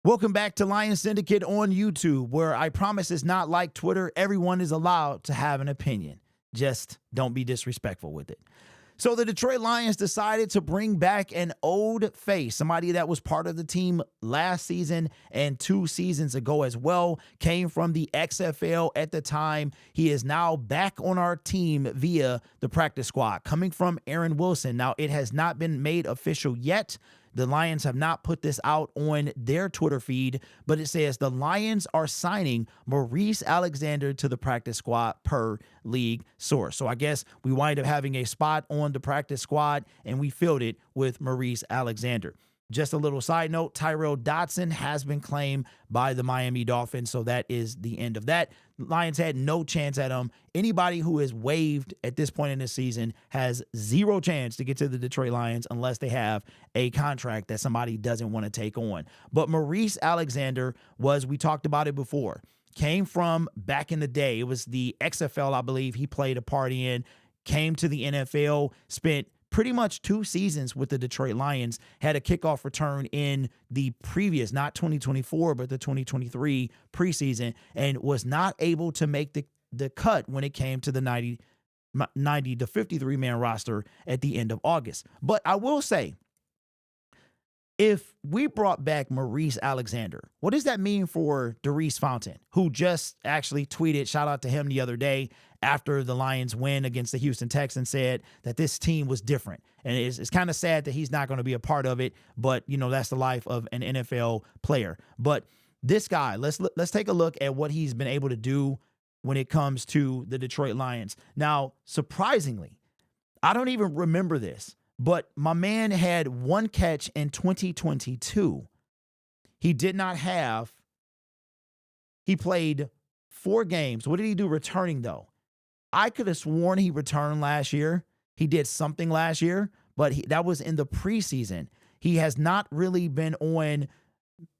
Welcome back to Lions Syndicate on YouTube, where I promise it's not like Twitter. Everyone is allowed to have an opinion. Just don't be disrespectful with it. So the Detroit Lions decided to bring back an old face, somebody that was part of the team last season and 2 seasons ago as well, came from the XFL at the time. He is now back on our team via the practice squad, coming from Aaron Wilson. Now, it has not been made official yet. The Lions have not put this out on their Twitter feed, but it says the Lions are signing Maurice Alexander to the practice squad per league source. So I guess we wind up having a spot on the practice squad, and we filled it with Maurice Alexander. Just a little side note, Tyrell has been claimed by the Miami Dolphins, so that is the end of that. Lions had no chance at him. Anybody who is waived at this point in the season has zero chance to get to the Detroit Lions unless they have a contract that somebody doesn't want to take on. But Maurice Alexander we talked about it before, came from back in the day. It was the XFL, I believe he played a part in, came to the NFL, spent pretty much 2 seasons with the Detroit Lions, had a kickoff return in the previous, not 2024, but the 2023 preseason, and was not able to make the cut when it came to the 90 to 53-man roster at the end of August. But I will say, if we brought back Maurice Alexander, what does that mean for Darius Fountain, who just actually tweeted, shout out to him the other day, after the Lions win against the Houston Texans, said that this team was different. And it's kind of sad that he's not going to be a part of it, but, you know, that's the life of an NFL player. But this guy, let's take a look at what he's been able to do when it comes to the Detroit Lions. Now, surprisingly, I don't even remember this, but my man had 1 catch in 2022. He played 4 games. What did he do returning, though? I could have sworn he returned last year. He did something last year, but that was in the preseason. He has not really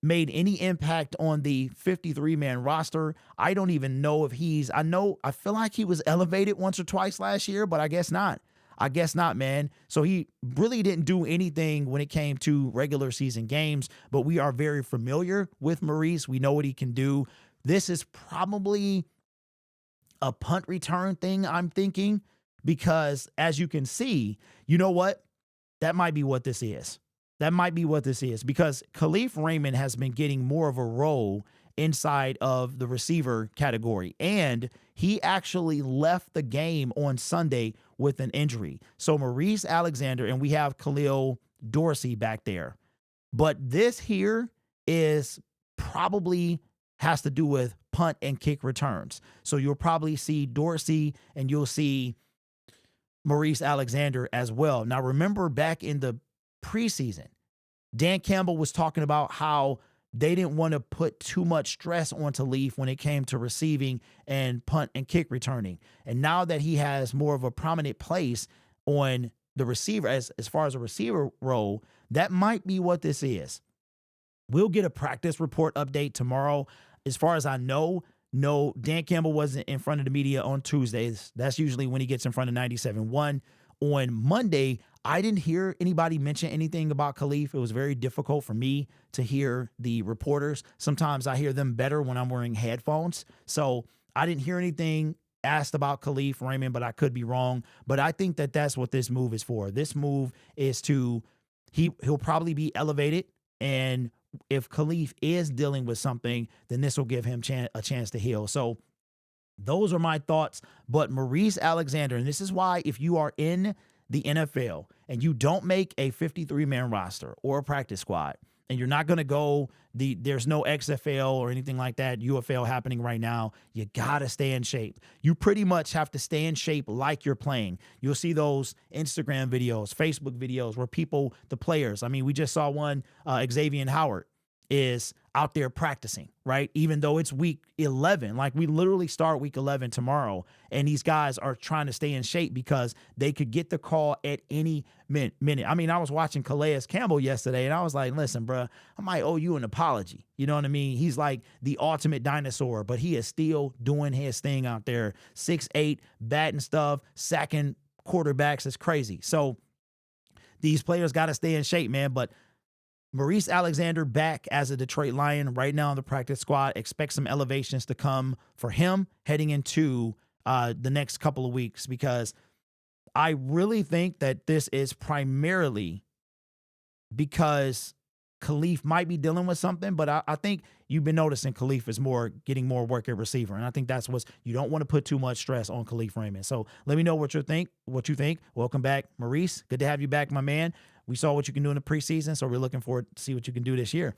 made any impact on the 53-man roster. I don't even know if I feel like he was elevated once or twice last year, but I guess not. Man. So he really didn't do anything when it came to regular season games, but we are very familiar with Maurice. We know what he can do. This is probably a punt return thing, I'm thinking, because as you can see, you know what? That might be what this is. Because Khalif Raymond has been getting more of a role inside of the receiver category, and he actually left the game on Sunday with an injury. So Maurice Alexander, and we have Khalil Dorsey back there. But this here is probably has to do with punt and kick returns. So you'll probably see Dorsey and you'll see Maurice Alexander as well. Now, remember back in the preseason, Dan Campbell was talking about how they didn't want to put too much stress onto Leaf when it came to receiving and punt and kick returning. And now that he has more of a prominent place on the receiver, as far as a receiver role, that might be what this is. We'll get a practice report update tomorrow. As far as I know, no, Dan Campbell wasn't in front of the media on Tuesdays. That's usually when he gets in front of 97.1. On Monday, I didn't hear anybody mention anything about Khalif. It was very difficult for me to hear the reporters. Sometimes I hear them better when I'm wearing headphones. So I didn't hear anything asked about Khalif Raymond, but I could be wrong. But I think that that's what this move is for. This move is he'll probably be elevated, and if Khalif is dealing with something, then this will give him a chance to heal. So those are my thoughts. But Maurice Alexander, and this is why if you are in the NFL and you don't make a 53-man roster or a practice squad, and you're not going to go, there's no XFL or anything like that, UFL happening right now, you got to stay in shape. You pretty much have to stay in shape like you're playing. You'll see those Instagram videos, Facebook videos where the players, I mean, we just saw one, Xavier Howard is out there practicing, right? Even though it's week 11, like we literally start week 11 tomorrow, and these guys are trying to stay in shape because they could get the call at any minute. I mean, I was watching Calais Campbell yesterday, and I was like, listen, bro, I might owe you an apology. You know what I mean? He's like the ultimate dinosaur, but he is still doing his thing out there. 6'8", batting stuff, sacking quarterbacks. It's crazy. So these players got to stay in shape, man. But Maurice Alexander back as a Detroit Lion right now on the practice squad. Expect some elevations to come for him heading into the next couple of weeks, because I really think that this is primarily because Khalif might be dealing with something, but I think you've been noticing Khalif is getting more work at receiver. And I think that's you don't want to put too much stress on Khalif Raymond. So let me know what you think. Welcome back, Maurice. Good to have you back, my man. We saw what you can do in the preseason, so we're looking forward to see what you can do this year.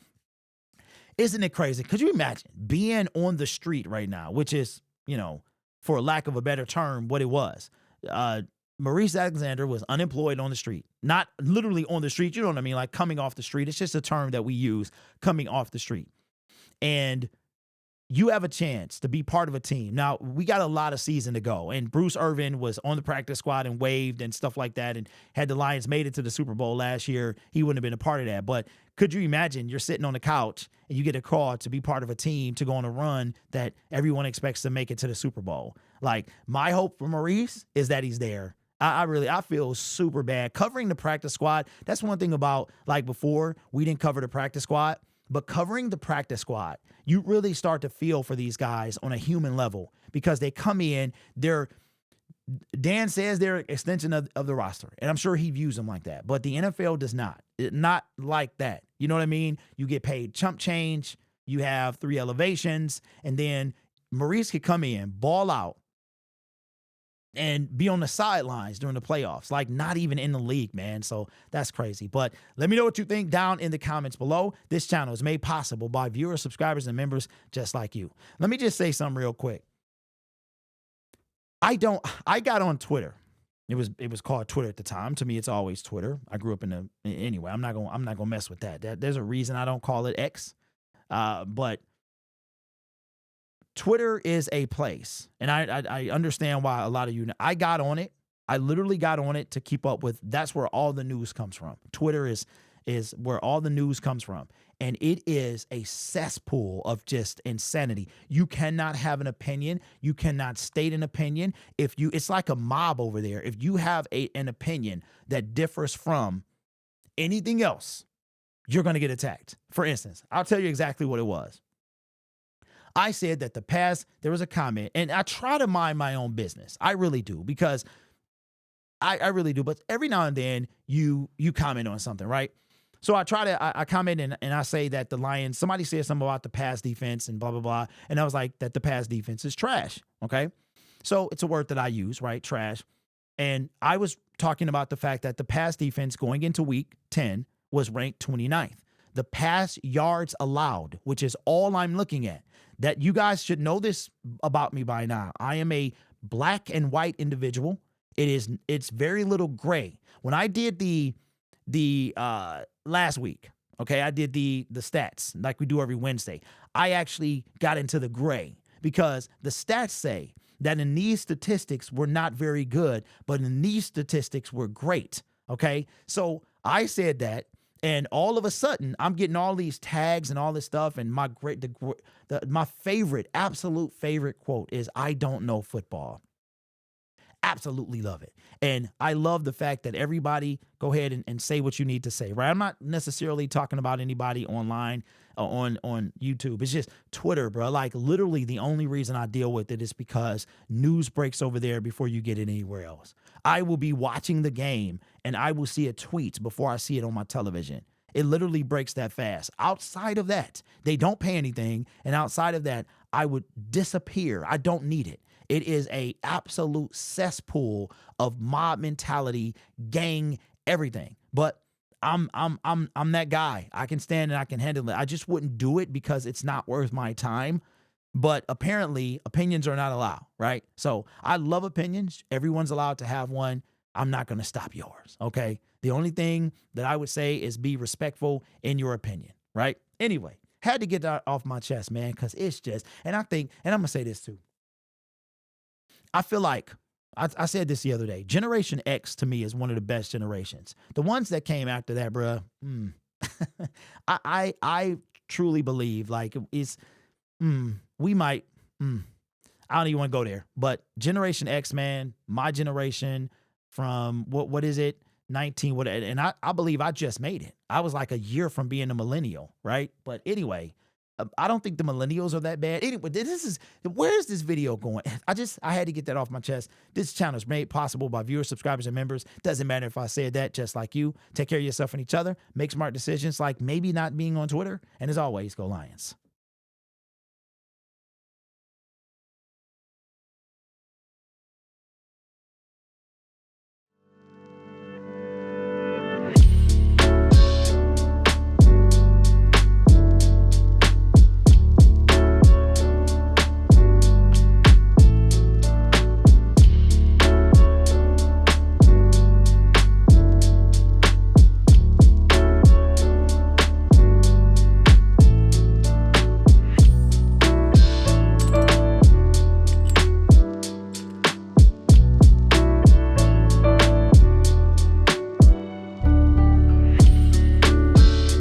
Isn't it crazy? Could you imagine being on the street right now, which is, for lack of a better term, what it was? Maurice Alexander was unemployed on the street, not literally on the street. You know what I mean? Like coming off the street. It's just a term that we use, coming off the street. And you have a chance to be part of a team. Now, we got a lot of season to go, and Bruce Irvin was on the practice squad and waved and stuff like that, and had the Lions made it to the Super Bowl last year, he wouldn't have been a part of that. But could you imagine you're sitting on the couch and you get a call to be part of a team to go on a run that everyone expects to make it to the Super Bowl? Like, my hope for Maurice is that he's there. I feel super bad covering the practice squad. That's one thing about, like, before we didn't cover the practice squad, but covering the practice squad, you really start to feel for these guys on a human level, because they come in, Dan says they're an extension of the roster, and I'm sure he views them like that, but the NFL does not. Not like that. You know what I mean? You get paid chump change, you have 3 elevations, and then Maurice could come in, ball out, and be on the sidelines during the playoffs, like not even in the league, man. So that's crazy. But let me know what you think down in the comments below. This channel is made possible by viewers, subscribers, and members just like you. Let me just say something real quick. I got on Twitter. It was called Twitter at the time. To me, it's always Twitter. I grew up anyway, I'm not gonna mess with that. There's a reason I don't call it X. But Twitter is a place, and I understand why a lot of you know. I got on it. I literally got on it to keep up with. That's where all the news comes from. Twitter is where all the news comes from, and it is a cesspool of just insanity. You cannot have an opinion. You cannot state an opinion. It's like a mob over there. If you have an opinion that differs from anything else, you're going to get attacked. For instance, I'll tell you exactly what it was. I said that there was a comment, and I try to mind my own business. I really do, because I really do. But every now and then you comment on something, right? So I comment and I say that the Lions, somebody said something about the pass defense and blah, blah, blah. And I was like, that the pass defense is trash. Okay. So it's a word that I use, right? Trash. And I was talking about the fact that the pass defense going into week 10 was ranked 29th. The pass yards allowed, which is all I'm looking at. That you guys should know this about me by now. I am a black and white individual. It's very little gray. When I did the last week, okay, I did the stats like we do every Wednesday. I actually got into the gray, because the stats say that in these statistics we're not very good, but in these statistics we're great. Okay, so I said that. And all of a sudden, I'm getting all these tags and all this stuff. And my absolute favorite quote is, "I don't know football." Absolutely love it. And I love the fact that everybody go ahead and say what you need to say, right? I'm not necessarily talking about anybody online on YouTube. It's just Twitter, bro. Like, literally the only reason I deal with it is because news breaks over there before you get it anywhere else. I will be watching the game and I will see a tweet before I see it on my television. It literally breaks that fast. Outside of that, they don't pay anything. And outside of that, I would disappear. I don't need it. It is a absolute cesspool of mob mentality, gang, everything. But I'm that guy. I can stand and I can handle it. I just wouldn't do it because it's not worth my time. But apparently opinions are not allowed, right? So I love opinions. Everyone's allowed to have one. I'm not going to stop yours, okay? The only thing that I would say is be respectful in your opinion, right? Anyway, had to get that off my chest, man, because it's just, and I think, and I'm going to say this too. I feel like, I said this the other day, Generation X to me is one of the best generations. The ones that came after that, bruh, I truly believe like it's, we might, I don't even want to go there, but Generation X, man, my generation from what is it? 19, what, and I believe I just made it. I was like a year from being a millennial, right? But anyway, I don't think the millennials are that bad. Anyway, where's this video going? I had to get that off my chest. This channel is made possible by viewers, subscribers, and members. Doesn't matter if I said that, just like you. Take care of yourself and each other. Make smart decisions like maybe not being on Twitter. And as always, go Lions.